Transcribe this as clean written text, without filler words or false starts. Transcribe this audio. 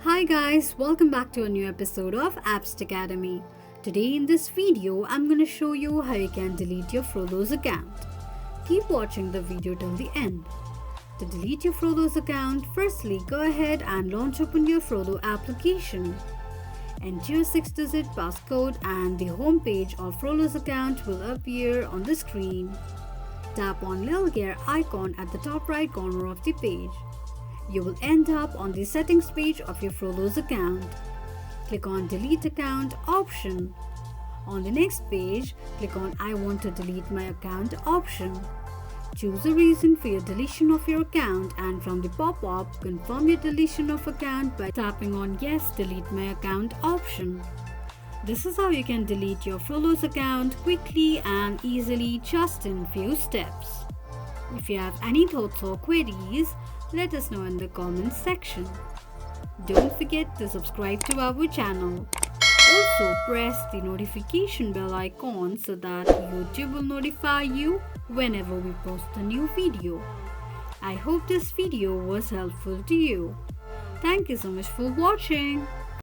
Hi guys, welcome back to a new episode of Apps Academy. Today in this video, I'm going to show you how you can delete your Frollo's account. Keep watching the video till the end. To delete your Frollo's account, firstly go ahead and launch open your Frollo application. Enter your 6-digit passcode and the home page of Frollo's account will appear on the screen. Tap on little gear icon at the top right corner of the page. You will end up on the settings page of your Frollo's account. Click on Delete Account option. On the next page, click on I want to delete my account option. Choose a reason for your deletion of your account and from the pop-up, confirm your deletion of account by tapping on Yes, Delete My Account option. This is how you can delete your Frollo's account quickly and easily just in few steps. If you have any thoughts or queries, let us know in the comments section. Don't forget to subscribe to our channel. Also press the notification bell icon so that YouTube will notify you whenever we post a new video. I hope this video was helpful to you. Thank you so much for watching.